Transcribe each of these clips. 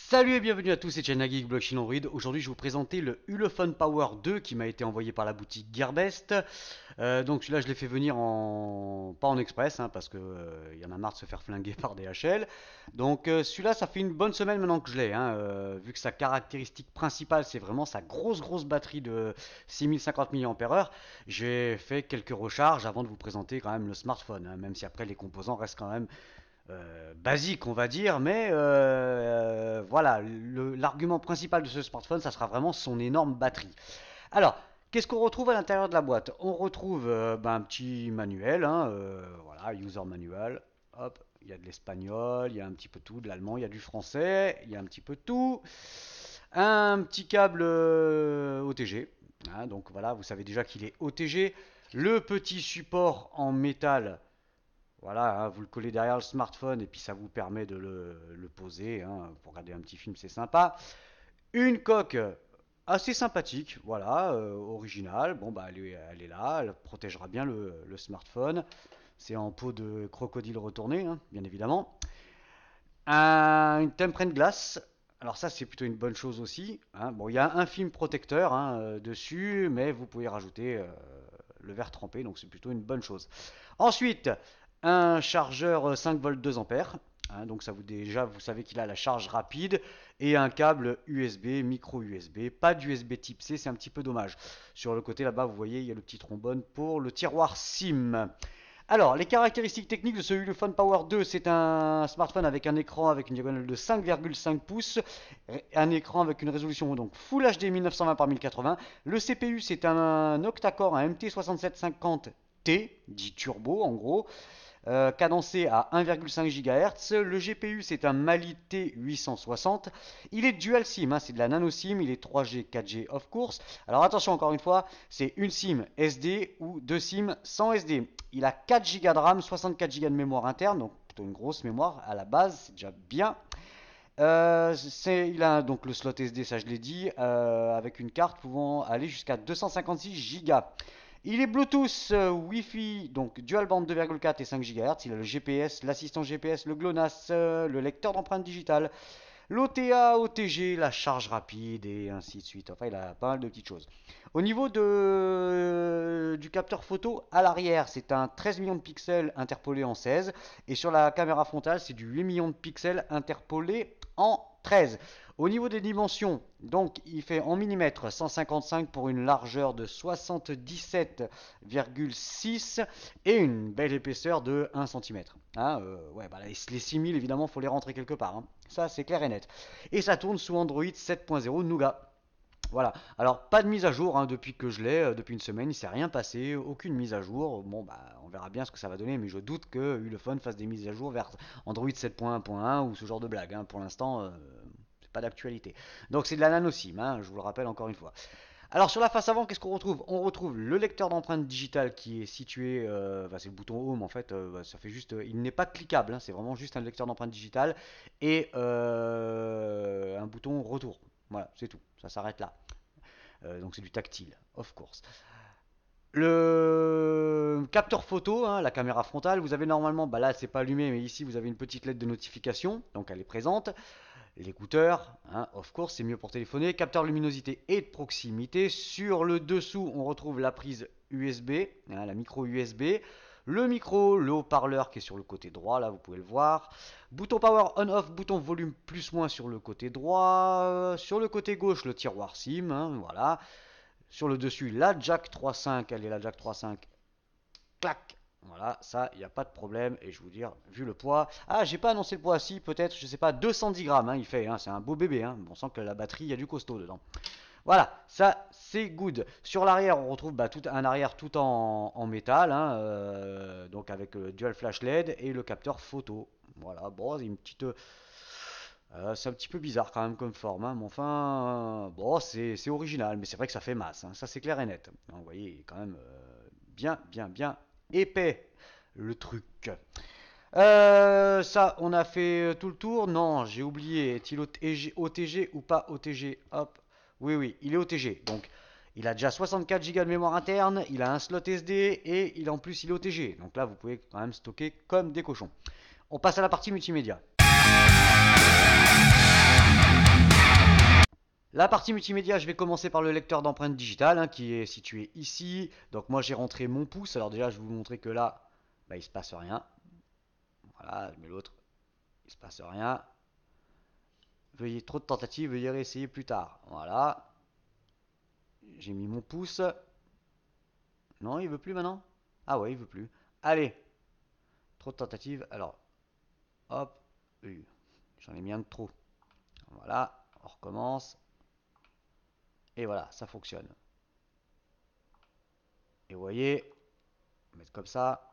Salut et bienvenue à tous, c'est China Geek Blockchain Android. Aujourd'hui, je vais vous présenter le Ulefone Power 2 qui m'a été envoyé par la boutique Gearbest. Donc celui-là, je l'ai fait venir pas en express, parce que y en a marre de se faire flinguer par DHL. Donc celui-là, ça fait une bonne semaine maintenant que je l'ai, vu que sa caractéristique principale, c'est vraiment sa grosse batterie de 6050 mAh. J'ai fait quelques recharges avant de vous présenter quand même le smartphone, même si après les composants restent quand même basique, on va dire, mais voilà, l'argument principal de ce smartphone, ça sera vraiment son énorme batterie. Alors, qu'est-ce qu'on retrouve à l'intérieur de la boîte? On retrouve un petit manuel, voilà, user manual. Hop, il y a de l'espagnol, il y a un petit peu tout, de l'allemand, il y a du français, il y a un petit peu tout. Un petit câble OTG, donc voilà, vous savez déjà qu'il est OTG. Le petit support en métal, voilà, vous le collez derrière le smartphone et puis ça vous permet de le poser. Pour regarder un petit film, c'est sympa. Une coque assez sympathique, voilà, originale. Bon, bah, elle est là, elle protégera bien le smartphone. C'est en peau de crocodile retourné, bien évidemment. Une temprane glace. Alors ça, c'est plutôt une bonne chose aussi. Bon, il y a un film protecteur dessus, mais vous pouvez rajouter le verre trempé, donc c'est plutôt une bonne chose. Ensuite, un chargeur 5 volts 2 ampères. Donc ça déjà vous savez qu'il a la charge rapide et un câble USB, micro USB, pas d'USB type C, c'est un petit peu dommage. Sur le côté là-bas, vous voyez, il y a le petit trombone pour le tiroir SIM. Alors, les caractéristiques techniques de ce Ulefone Power 2, c'est un smartphone avec un écran avec une diagonale de 5,5 pouces, un écran avec une résolution donc Full HD 1920 par 1080. Le CPU, c'est un octa-core, un MT6750T, dit turbo en gros, cadencé à 1,5 GHz. Le GPU, c'est un Mali T860. Il est dual SIM, c'est de la nano SIM. Il est 3G, 4G of course. Alors attention, encore une fois, c'est une SIM SD ou deux SIM sans SD. Il a 4 Go de RAM, 64 Go de mémoire interne, donc plutôt une grosse mémoire à la base, c'est déjà bien. Il a donc le slot SD, ça je l'ai dit, avec une carte pouvant aller jusqu'à 256 Go. Il est Bluetooth, Wi-Fi, donc dual band 2,4 et 5 GHz. Il a le GPS, l'assistant GPS, le GLONASS, le lecteur d'empreintes digitales, l'OTA, OTG, la charge rapide et ainsi de suite. Enfin, il a pas mal de petites choses. Au niveau du capteur photo à l'arrière, c'est un 13 millions de pixels interpolé en 16. Et sur la caméra frontale, c'est du 8 millions de pixels interpolé en 13. Au niveau des dimensions, donc il fait en millimètres 155 pour une largeur de 77,6 et une belle épaisseur de 1 cm. Les 6000 évidemment, il faut les rentrer quelque part. Ça c'est clair et net. Et ça tourne sous Android 7.0 Nougat. Voilà, alors pas de mise à jour depuis que je l'ai, depuis une semaine, il ne s'est rien passé, aucune mise à jour. Bon, on verra bien ce que ça va donner, mais je doute que Ulefone fasse des mises à jour vers Android 7.1.1 ou ce genre de blague. Pour l'instant, c'est pas d'actualité. Donc c'est de la nano SIM, je vous le rappelle encore une fois. Alors sur la face avant, qu'est-ce qu'on retrouve? On retrouve le lecteur d'empreintes digitales qui est situé, c'est le bouton Home en fait, ça fait juste, il n'est pas cliquable, c'est vraiment juste un lecteur d'empreintes digitales et un bouton retour. Voilà, c'est tout, ça s'arrête là. Donc c'est du tactile, of course. Le capteur photo, la caméra frontale, vous avez normalement, là c'est pas allumé, mais ici vous avez une petite lettre de notification, donc elle est présente. L'écouteur, of course, c'est mieux pour téléphoner. Capteur luminosité et de proximité. Sur le dessous, on retrouve la prise USB, la micro USB. Le micro, le haut-parleur qui est sur le côté droit, là vous pouvez le voir. Bouton power on-off, bouton volume plus-moins sur le côté droit. Sur le côté gauche, le tiroir SIM, voilà. Sur le dessus, la jack 3.5, elle est la jack 3.5. Clac. Voilà, ça, il n'y a pas de problème. Et je vous dire, vu le poids. Ah, j'ai pas annoncé le poids, si, peut-être, je sais pas, 210 grammes, il fait. C'est un beau bébé. On sent que la batterie, il y a du costaud dedans. Voilà, ça, c'est good. Sur l'arrière, on retrouve un arrière tout en métal, donc avec le dual flash LED et le capteur photo. Voilà, bon, c'est une petite. C'est un petit peu bizarre quand même comme forme, mais enfin, bon, c'est original, mais c'est vrai que ça fait masse, ça c'est clair et net. Vous voyez, il est quand même bien épais le truc. Ça, on a fait tout le tour. Non, j'ai oublié. Est-il OTG ou pas OTG? Hop. Oui, il est OTG. Donc, il a déjà 64 Go de mémoire interne, il a un slot SD et en plus il est OTG. Donc là, vous pouvez quand même stocker comme des cochons. On passe à la partie multimédia. La partie multimédia, je vais commencer par le lecteur d'empreintes digitales, hein, qui est situé ici. Donc moi j'ai rentré mon pouce. Alors déjà je vais vous montrer que là, bah, il se passe rien. Voilà, je mets l'autre, il se passe rien. Veuillez trop de tentatives, veuillez réessayer plus tard. Voilà, j'ai mis mon pouce. Non, il veut plus maintenant. Ah ouais, il veut plus. Allez, trop de tentatives. Alors, hop, j'en ai mis un de trop. Voilà, on recommence. Et voilà, ça fonctionne. Et vous voyez, on va mettre comme ça.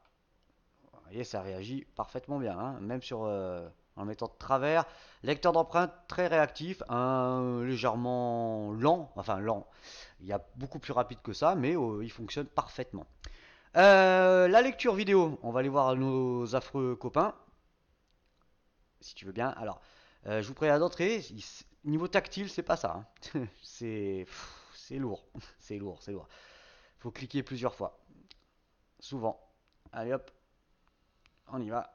Vous voyez, ça réagit parfaitement bien, hein, même sur en mettant de travers. Lecteur d'empreintes très réactif, légèrement lent, enfin lent. Il y a beaucoup plus rapide que ça, mais il fonctionne parfaitement. La lecture vidéo, on va aller voir nos affreux copains, si tu veux bien. Alors, je vous préviens d'entrée, niveau tactile, c'est pas ça, hein. C'est lourd, c'est lourd, c'est lourd. Faut cliquer plusieurs fois, souvent. Allez hop, on y va.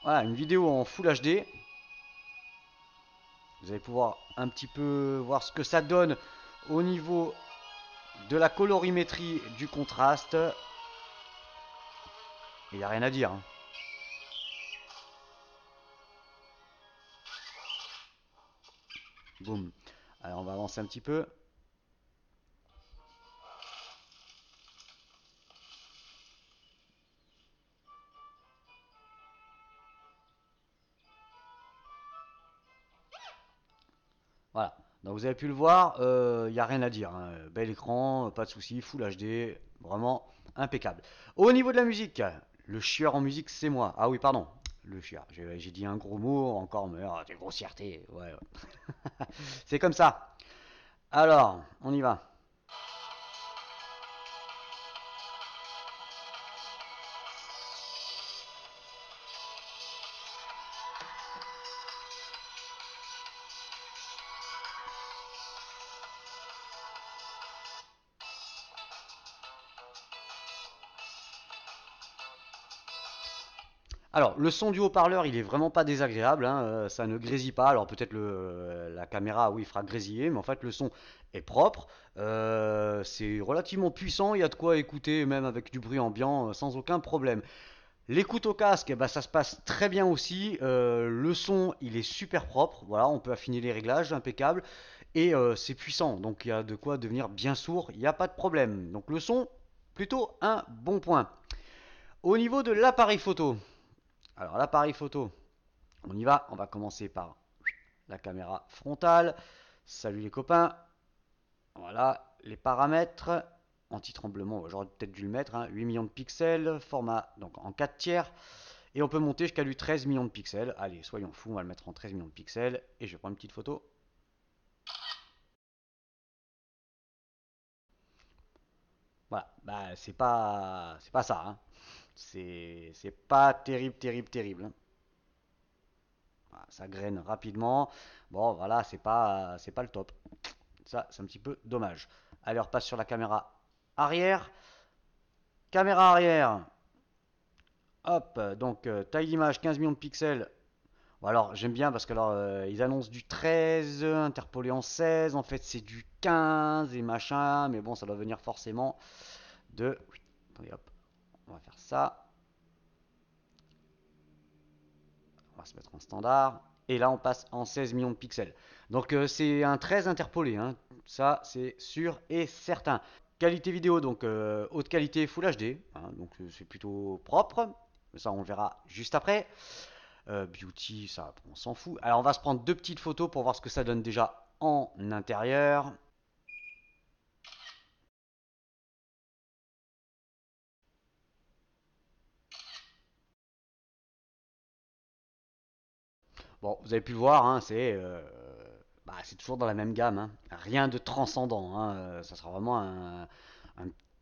Voilà, une vidéo en Full HD. Vous allez pouvoir un petit peu voir ce que ça donne au niveau de la colorimétrie du contraste. Il n'y a rien à dire, hein. Boum. Alors on va avancer un petit peu. Voilà. Donc vous avez pu le voir, il n'y a rien à dire, hein. Bel écran, pas de souci, Full HD, vraiment impeccable. Au niveau de la musique, le chieur en musique c'est moi. Ah oui, pardon, le chieur. J'ai dit un gros mot, encore, mais t'es grossièreté. Ouais, ouais. C'est comme ça. Alors, on y va. Alors, le son du haut-parleur, il est vraiment pas désagréable, hein, ça ne grésille pas. Alors peut-être la caméra, oui, fera grésiller, mais en fait le son est propre. C'est relativement puissant, il y a de quoi écouter, même avec du bruit ambiant, sans aucun problème. L'écoute au casque, eh ben, ça se passe très bien aussi. Le son, il est super propre. Voilà, on peut affiner les réglages, impeccable. Et c'est puissant, donc il y a de quoi devenir bien sourd, il n'y a pas de problème. Donc le son, plutôt un bon point. Au niveau de l'appareil photo, alors l'appareil photo, on y va, on va commencer par la caméra frontale. Salut les copains. Voilà, les paramètres. Anti-tremblement, j'aurais peut-être dû le mettre, hein, 8 millions de pixels, format donc en 4 tiers. Et on peut monter jusqu'à du 13 millions de pixels. Allez, soyons fous, on va le mettre en 13 millions de pixels. Et je vais prendre une petite photo. Voilà, bah c'est pas ça, hein. C'est pas terrible, terrible, terrible, hein. Voilà, ça graine rapidement. Bon, voilà, c'est pas le top. Ça, c'est un petit peu dommage. Allez, on repasse sur la caméra arrière. Caméra arrière. Hop, donc taille d'image 15 millions de pixels. Bon, alors, j'aime bien parce que alors, ils annoncent du 13 interpolé en 16. En fait, c'est du 15 et machin. Mais bon, ça doit venir forcément de. Attendez, hop, on va faire ça. On va se mettre en standard. Et là, on passe en 16 millions de pixels. Donc, c'est un 13 interpolé, hein. Ça, c'est sûr et certain. Qualité vidéo, donc haute qualité Full HD, hein, donc c'est plutôt propre. Ça, on le verra juste après. Beauty, ça, on s'en fout. Alors, on va se prendre deux petites photos pour voir ce que ça donne déjà en intérieur. Bon, vous avez pu le voir, hein, c'est toujours dans la même gamme, hein. Rien de transcendant, hein. Ça sera vraiment un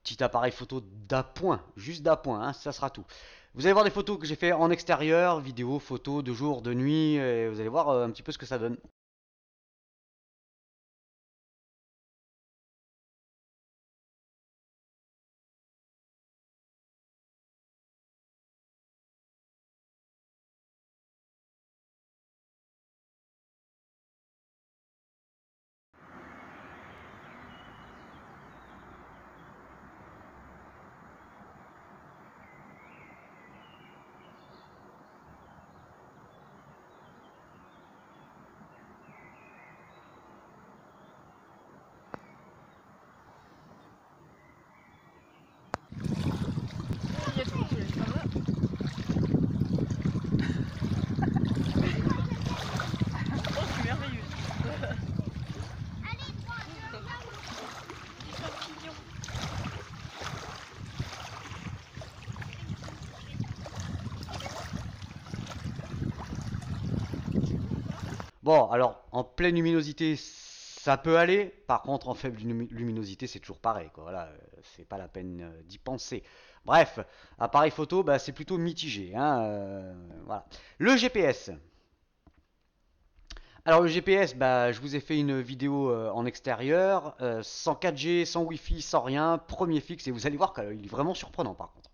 petit appareil photo d'appoint, juste d'appoint, hein, ça sera tout. Vous allez voir des photos que j'ai fait en extérieur, vidéo, photos de jour, de nuit, et vous allez voir un petit peu ce que ça donne. Bon, alors, en pleine luminosité, ça peut aller. Par contre, en faible luminosité, c'est toujours pareil, quoi. Voilà, c'est pas la peine d'y penser. Bref, appareil photo, bah, c'est plutôt mitigé, hein, voilà. Le GPS. Alors le GPS, bah, je vous ai fait une vidéo en extérieur, sans 4G, sans Wi-Fi, sans rien, premier fixe, et vous allez voir qu'il est vraiment surprenant par contre.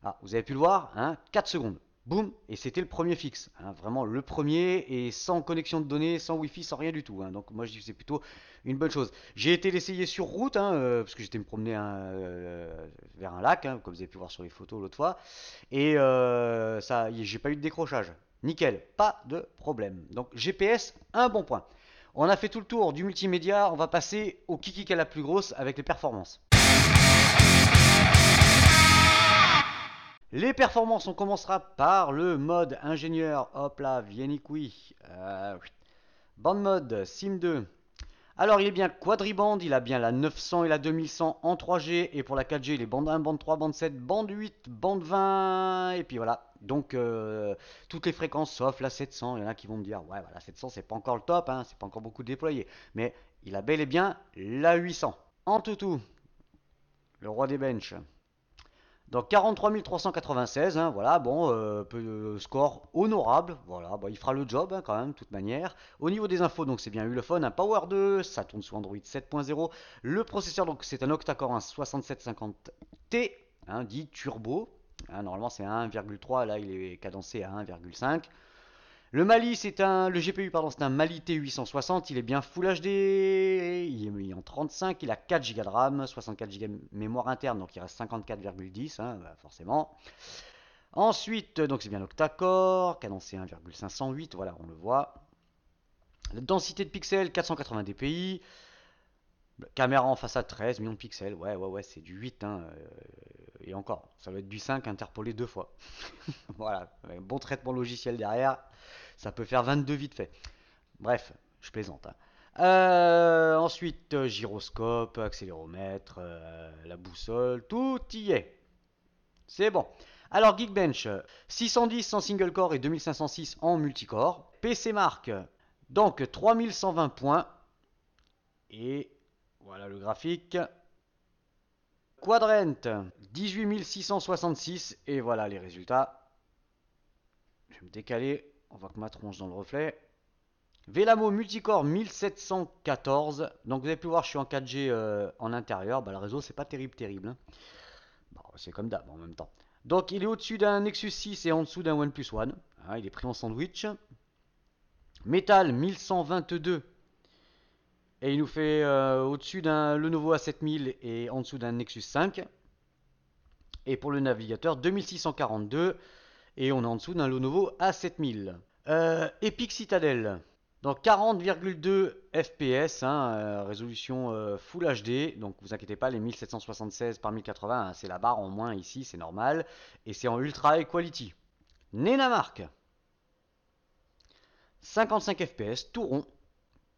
Ah, vous avez pu le voir, hein, 4 secondes. Boum, et c'était le premier fixe, hein, vraiment le premier, et sans connexion de données, sans Wi-Fi, sans rien du tout, hein. Donc moi je dis que c'est plutôt une bonne chose. J'ai été l'essayer sur route, hein, parce que j'étais me promener vers un lac, hein, comme vous avez pu voir sur les photos l'autre fois, et ça, j'ai pas eu de décrochage. Nickel, pas de problème. Donc GPS, un bon point. On a fait tout le tour du multimédia, on va passer au kiki qui est la plus grosse avec les performances. Les performances, on commencera par le mode ingénieur. Hop là, Vieniqui. Band mode, Sim 2. Alors, il est bien quadriband, il a bien la 900 et la 2100 en 3G. Et pour la 4G, il est bande 1, bande 3, bande 7, bande 8, bande 20. Et puis voilà. Donc, toutes les fréquences sauf la 700. Il y en a qui vont me dire, ouais, voilà, 700, c'est pas encore le top, hein, c'est pas encore beaucoup déployé. Mais il a bel et bien la 800. En tout, le roi des benches. Donc 43 396, hein, voilà, bon, score honorable, voilà, bon, il fera le job hein, quand même, de toute manière. Au niveau des infos, donc c'est bien Ulefone, un Power 2, ça tourne sous Android 7.0. Le processeur, donc c'est un octa-core, un 6750T, hein, dit turbo. Hein, normalement c'est 1,3, là il est cadencé à 1,5. Le Mali, le GPU, pardon, c'est un Mali T860. Il est bien Full HD. Il est en 35. Il a 4 Go de RAM, 64 Go de mémoire interne, donc il reste 54,10, hein, bah, forcément. Ensuite, donc c'est bien octa-core, cadencé 1,508. Voilà, on le voit. La densité de pixels, 480 dpi. Caméra en façade 13 millions de pixels. Ouais, c'est du 8, hein, et encore, ça va être du 5 interpolé deux fois. Voilà, avec un bon traitement logiciel derrière, ça peut faire 22 vite fait. Bref, je plaisante, hein. Ensuite, gyroscope, accéléromètre, la boussole, tout y est. C'est bon. Alors, Geekbench, 610 en single core et 2506 en multicore. PC Mark, donc 3120 points. Et voilà le graphique. Quadrant, 18 666. Et voilà les résultats. Je vais me décaler. On voit que ma tronche dans le reflet. Velamo multicore 1714. Donc vous avez pu voir, je suis en 4G en intérieur. Bah, le réseau, c'est pas terrible, hein. Bon, c'est comme d'hab en même temps. Donc il est au-dessus d'un Nexus 6 et en dessous d'un OnePlus One. Hein, il est pris en sandwich. Metal 1122. Et il nous fait au-dessus d'un Lenovo A7000 et en dessous d'un Nexus 5. Et pour le navigateur 2642. Et on est en dessous d'un Lenovo A7000. Epic Citadel. Donc 40,2 fps, hein, résolution Full HD. Donc vous inquiétez pas, les 1776 par 1080, hein, c'est la barre en moins ici, c'est normal. Et c'est en Ultra High Quality. Nenamark. 55 fps, tout rond.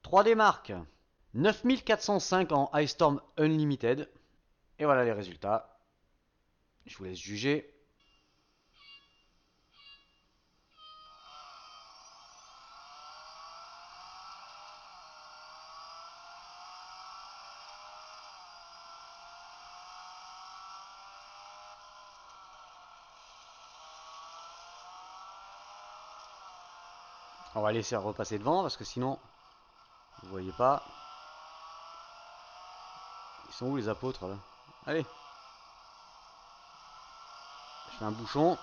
3D Mark. 9405 en Ice Storm Unlimited. Et voilà les résultats. Je vous laisse juger. On va laisser repasser devant parce que sinon, vous voyez pas. Ils sont où les apôtres là? Allez. Je fais un bouchon.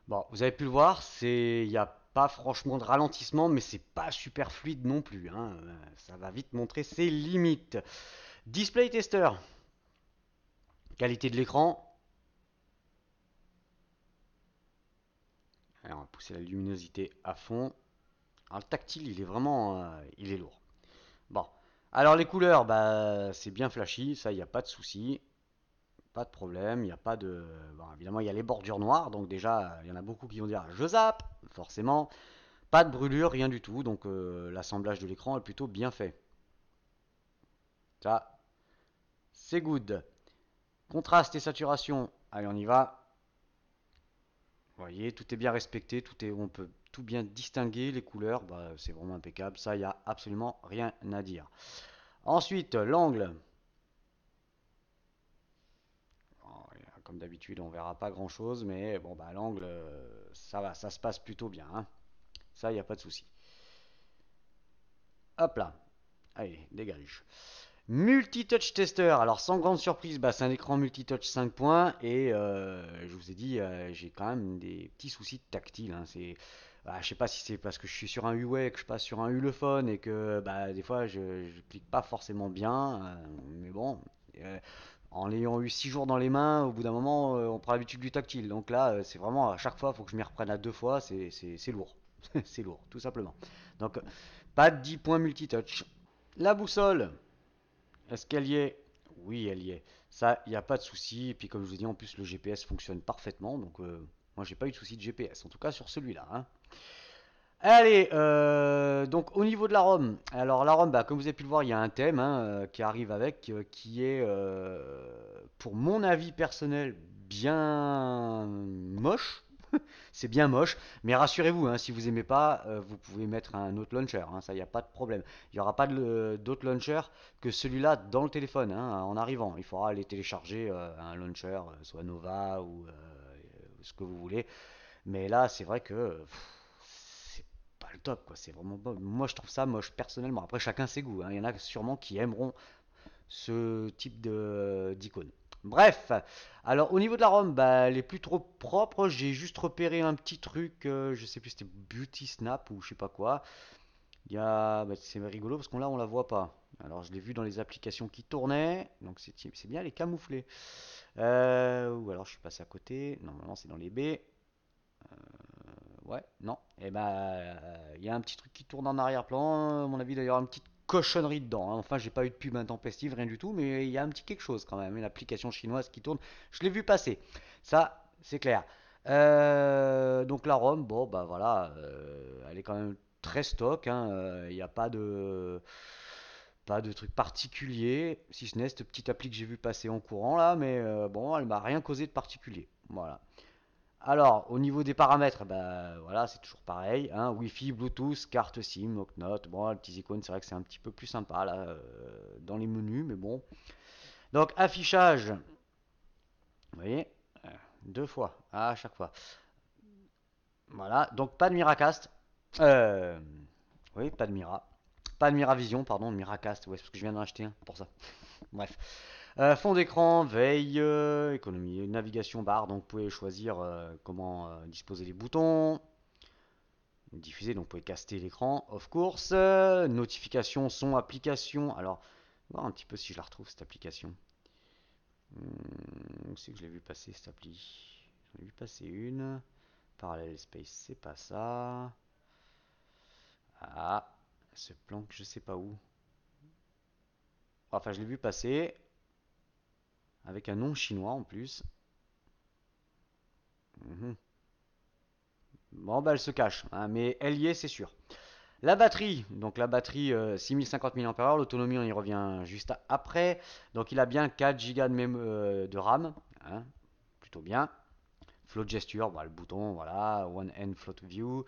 Bon, vous avez pu le voir, il n'y a pas franchement de ralentissement, mais c'est pas super fluide non plus, hein. Ça va vite montrer ses limites. Display tester, qualité de l'écran. Alors, on va pousser la luminosité à fond. Alors, le tactile, il est vraiment, il est lourd. Bon, alors les couleurs, bah, c'est bien flashy, ça, il n'y a pas de souci. Pas de problème, il n'y a pas de. Bon, évidemment, il y a les bordures noires, donc déjà, il y en a beaucoup qui vont dire je zappe, forcément. Pas de brûlure, rien du tout, donc l'assemblage de l'écran est plutôt bien fait. Ça, c'est good. Contraste et saturation, allez, on y va. Vous voyez, tout est bien respecté, on peut tout bien distinguer les couleurs, bah, c'est vraiment impeccable, ça, il n'y a absolument rien à dire. Ensuite, l'angle. Bon, comme d'habitude, on verra pas grand chose, mais bon, bah, l'angle, ça va, ça se passe plutôt bien, hein. Ça, il n'y a pas de souci. Hop là. Allez, dégage. Multi-touch tester. Alors, sans grande surprise, bah, c'est un écran multi-touch 5 points. Et je vous ai dit, j'ai quand même des petits soucis de tactile, hein. Je sais pas si c'est parce que je suis sur un Huawei, que je passe sur un Ulefone et que bah, des fois je clique pas forcément bien. Mais bon, euh, en l'ayant eu 6 jours dans les mains, au bout d'un moment, on prend l'habitude du tactile. Donc là, c'est vraiment à chaque fois, il faut que je m'y reprenne à deux fois. C'est lourd. C'est lourd, tout simplement. Donc, pas de 10 points multitouch. La boussole, est-ce qu'elle y est? Oui, elle y est. Ça, il n'y a pas de souci. Et puis, comme je vous ai dit, en plus, le GPS fonctionne parfaitement. Donc, moi, j'ai pas eu de souci de GPS. En tout cas, sur celui-là, hein. Allez, donc au niveau de la ROM, alors la ROM, bah, comme vous avez pu le voir, il y a un thème, hein, qui arrive avec, qui est, pour mon avis personnel, bien moche. C'est bien moche, mais rassurez-vous, hein, si vous aimez pas, vous pouvez mettre un autre launcher, hein, ça, il n'y a pas de problème. Il n'y aura pas d'autre launcher que celui-là dans le téléphone, hein, en arrivant. Il faudra aller télécharger un launcher, soit Nova ou ce que vous voulez. Mais là, c'est vrai que c'est pas le top, quoi. C'est vraiment pas. Moi, je trouve ça moche personnellement. Après, chacun ses goûts, hein. Il y en a sûrement qui aimeront ce type d'icône. Bref, alors au niveau de la ROM, bah, elle est plus trop propre. J'ai juste repéré un petit truc, je sais plus, c'était Beauty Snap ou je sais pas quoi. Bah, c'est rigolo parce qu'on là on la voit pas. Alors je l'ai vu dans les applications qui tournaient, donc c'est bien les camoufler. Ou alors je suis passé à côté. Normalement c'est dans les B. Ouais, non. Et ben, il y a un petit truc qui tourne en arrière-plan. À mon avis, d'ailleurs, une petite cochonnerie dedans, hein. Enfin, j'ai pas eu de pub intempestive, rien du tout, mais il y a un petit quelque chose quand même. Une application chinoise qui tourne. Je l'ai vu passer. Ça, c'est clair. Donc la ROM, bon, bah voilà, elle est quand même très stock, hein. Il n'y a pas de truc particulier, si ce n'est cette petite appli que j'ai vu passer en courant là, mais bon, elle m'a rien causé de particulier. Voilà. Alors, au niveau des paramètres, bah, voilà, c'est toujours pareil, hein, Wi-Fi, Bluetooth, carte SIM, donc note. Bon, les petits icônes, c'est vrai que c'est un petit peu plus sympa là, dans les menus, mais bon. Donc, affichage, vous voyez, euh, deux fois, à chaque fois. Voilà, donc pas de Miracast. Euh, oui, pas de Mira. Pas de Miravision, pardon, Miracast, ouais, c'est parce que je viens d'en acheter un, pour ça. Bref. Fond d'écran, veille, économie, navigation barre, donc vous pouvez choisir comment disposer les boutons. Diffuser, donc vous pouvez caster l'écran, of course. Notification, son, application. Alors, on va voir un petit peu si je la retrouve cette application. Où c'est que je l'ai vu passer cette appli? J'en ai vu passer une. Parallel Space, c'est pas ça. Ah, ce planque, je sais pas où. Enfin, je l'ai vu passer avec un nom chinois en plus. Mhm. Bon, bah elle se cache, hein, mais elle y est, c'est sûr. La batterie, donc la batterie 6050 mAh, l'autonomie on y revient juste après. Donc il a bien 4 Go de RAM, hein, plutôt bien. Float gesture, bah, le bouton, voilà, one hand float view,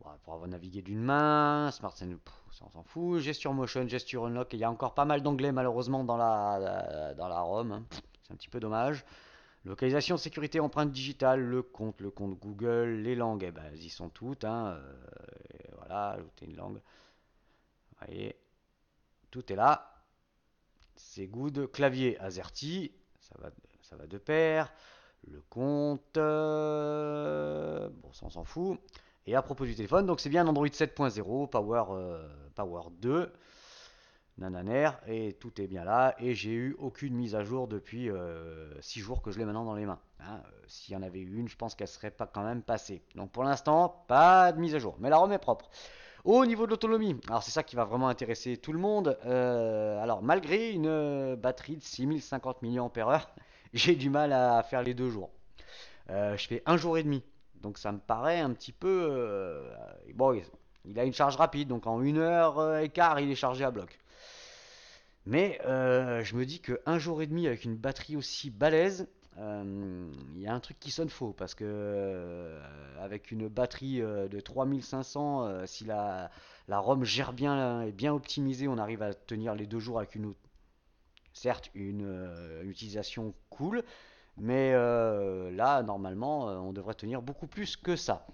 voilà, pour avoir navigué d'une main. Smart Scene, ça on s'en fout. Gesture motion, gesture unlock, il y a encore pas mal d'anglais malheureusement dans la ROM, hein. C'est un petit peu dommage. Localisation, sécurité, empreinte digitale, le compte Google, les langues, eh ben, elles y sont toutes, hein, voilà, ajouter une langue. Vous voyez, tout est là. C'est good. Clavier AZERTY, ça va de pair. le compte. Bon, ça on s'en fout. Et à propos du téléphone, donc c'est bien un Android 7.0, Power 2, nananer, et tout est bien là. Et j'ai eu aucune mise à jour depuis 6 jours que je l'ai maintenant dans les mains. Hein. S'il y en avait eu une, je pense qu'elle serait pas quand même passée. Donc pour l'instant, pas de mise à jour. Mais la ROM est propre. Au niveau de l'autonomie, alors c'est ça qui va vraiment intéresser tout le monde. Alors malgré une batterie de 6050 mAh, j'ai du mal à faire les 2 jours. Je fais un jour et demi. Donc ça me paraît un petit peu... bon, il a une charge rapide, donc en 1 heure et quart, il est chargé à bloc. Mais je me dis qu'un jour et demi avec une batterie aussi balèze, il y a un truc qui sonne faux. Parce que avec une batterie de 3500, si la ROM gère bien, est bien optimisée, on arrive à tenir les 2 jours avec certes une utilisation cool. Mais là, normalement, on devrait tenir beaucoup plus que ça.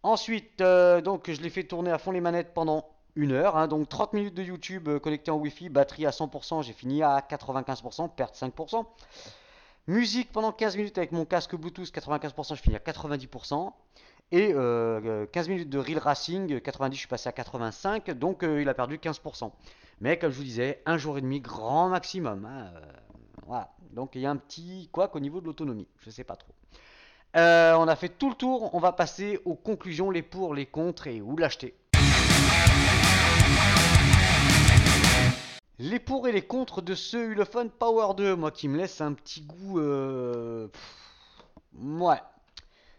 Ensuite, donc je l'ai fait tourner à fond les manettes pendant 1 heure. Hein, donc 30 minutes de YouTube connecté en Wi-Fi, batterie à 100%, j'ai fini à 95%, perte 5%. Musique pendant 15 minutes avec mon casque Bluetooth, 95%, je finis à 90%. Et 15 minutes de Real Racing, 90, je suis passé à 85, donc il a perdu 15%. Mais comme je vous disais, un jour et demi, grand maximum. Hein, voilà. Donc il y a un petit couac au niveau de l'autonomie, je ne sais pas trop. On a fait tout le tour, on va passer aux conclusions, les pour, les contre et où l'acheter. Les pour et les contre de ce Ulefone Power 2, moi qui me laisse un petit goût... ouais,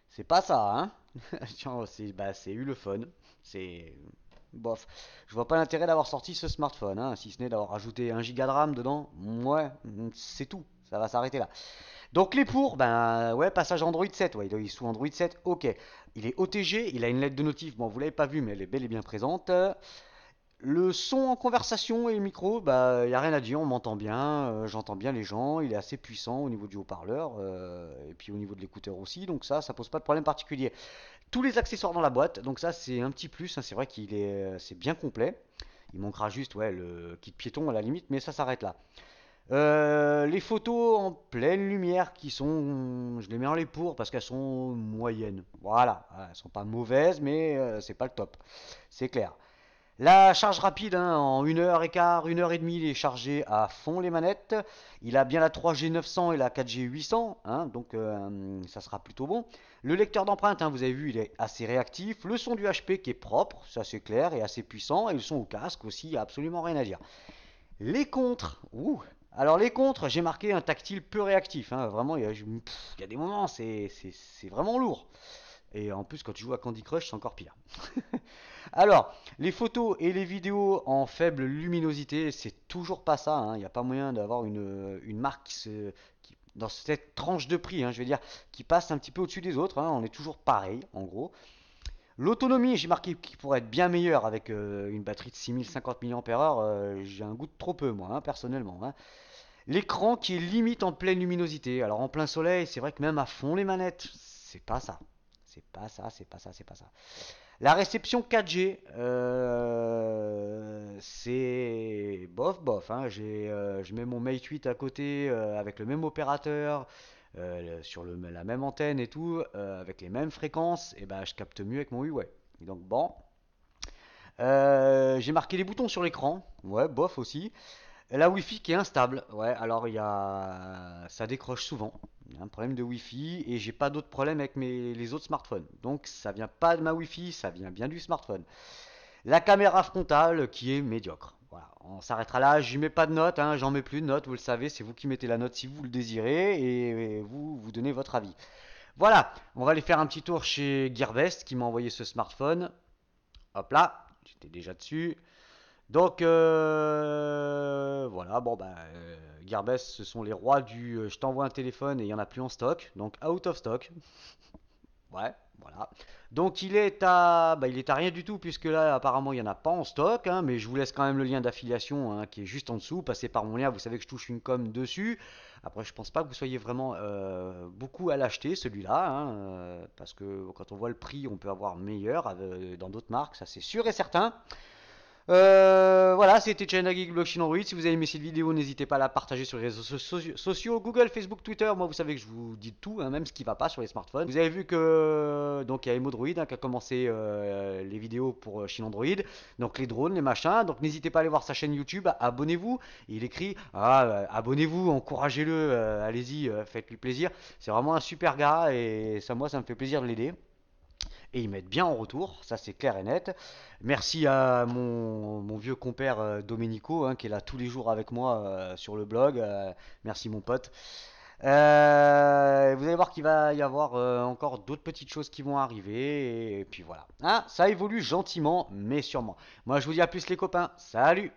c'est pas ça, hein. C'est Ulefone, c'est... Bof. Je vois pas l'intérêt d'avoir sorti ce smartphone, hein, si ce n'est d'avoir ajouté 1 Go de RAM dedans. Ouais, c'est tout, ça va s'arrêter là. Donc les pour, ben ouais, passage Android 7, ouais, il est sous Android 7, ok. Il est OTG, il a une lettre de notif, bon vous l'avez pas vu mais elle est bel et bien présente. Le son en conversation et le micro, bah il n'y a rien à dire, on m'entend bien, j'entends bien les gens, il est assez puissant au niveau du haut-parleur, et puis au niveau de l'écouteur aussi, donc ça pose pas de problème particulier. Tous les accessoires dans la boîte, donc ça c'est un petit plus, hein, c'est vrai c'est bien complet. Il manquera juste ouais, le kit piéton à la limite, mais ça s'arrête là. Les photos en pleine lumière qui sont, je les mets en les pour parce qu'elles sont moyennes. Voilà, elles sont pas mauvaises, mais c'est pas le top, c'est clair. La charge rapide, hein, en 1 heure et quart, 1 heure et demie, il est chargé à fond les manettes. Il a bien la 3G 900 et la 4G 800, hein, donc ça sera plutôt bon. Le lecteur d'empreintes, hein, vous avez vu, il est assez réactif. Le son du HP qui est propre, ça c'est clair, et assez puissant. Et le son au casque aussi, il n'y a absolument rien à dire. Les contres, ouh. Alors les contres, j'ai marqué un tactile peu réactif. Hein, vraiment, il y a des moments, c'est vraiment lourd. Et en plus, quand tu joues à Candy Crush, c'est encore pire. Alors, les photos et les vidéos en faible luminosité, c'est toujours pas ça. Hein. Il n'y a pas moyen d'avoir une marque dans cette tranche de prix, hein, je veux dire, qui passe un petit peu au-dessus des autres. Hein. On est toujours pareil, en gros. L'autonomie, j'ai marqué qu'il pourrait être bien meilleur avec une batterie de 6050 mAh. J'ai un goût de trop peu, moi, hein, personnellement. Hein. L'écran qui est limite en pleine luminosité. Alors en plein soleil, c'est vrai que même à fond les manettes, c'est pas ça. C'est pas ça, c'est pas ça, c'est pas ça. La réception 4G, c'est bof bof. Hein. Je mets mon Mate 8 à côté avec le même opérateur, sur la même antenne et tout, avec les mêmes fréquences, et ben je capte mieux avec mon Huawei. Et donc bon, j'ai marqué les boutons sur l'écran, ouais bof aussi. La Wi-Fi qui est instable. Ouais, alors ça décroche souvent. Il y a un problème de Wi-Fi et j'ai pas d'autres problèmes avec les autres smartphones. Donc ça vient pas de ma Wi-Fi, ça vient bien du smartphone. La caméra frontale qui est médiocre. Voilà, on s'arrêtera là. Je mets pas de notes, hein, j'en mets plus de notes. Vous le savez, c'est vous qui mettez la note si vous le désirez et vous donnez votre avis. Voilà, on va aller faire un petit tour chez Gearbest qui m'a envoyé ce smartphone. Hop là, j'étais déjà dessus. Donc voilà, bon bah Gearbest ce sont les rois du je t'envoie un téléphone et il n'y en a plus en stock, donc out of stock. Ouais, voilà. Donc il est à rien du tout puisque là apparemment il n'y en a pas en stock, hein, mais je vous laisse quand même le lien d'affiliation hein, qui est juste en dessous. Passez par mon lien, vous savez que je touche une com dessus. Après je pense pas que vous soyez vraiment beaucoup à l'acheter celui-là, hein, parce que quand on voit le prix on peut avoir meilleur dans d'autres marques, ça c'est sûr et certain. Voilà, c'était China Geek Blockchain Android. Si vous avez aimé cette vidéo, n'hésitez pas à la partager sur les réseaux sociaux, Google, Facebook, Twitter. Moi, vous savez que je vous dis tout, hein, même ce qui va pas sur les smartphones. Vous avez vu que donc il y a Emodroid hein, qui a commencé les vidéos pour Chine Android, donc les drones, les machins. Donc n'hésitez pas à aller voir sa chaîne YouTube, abonnez-vous. Il écrit abonnez-vous, encouragez-le, allez-y, faites-lui plaisir. C'est vraiment un super gars et ça, moi, ça me fait plaisir de l'aider et ils mettent bien en retour, ça c'est clair et net. Merci à mon vieux compère Domenico, hein, qui est là tous les jours avec moi sur le blog. Merci mon pote. Vous allez voir qu'il va y avoir encore d'autres petites choses qui vont arriver. Et puis voilà. Hein, ça évolue gentiment, mais sûrement. Moi je vous dis à plus les copains. Salut!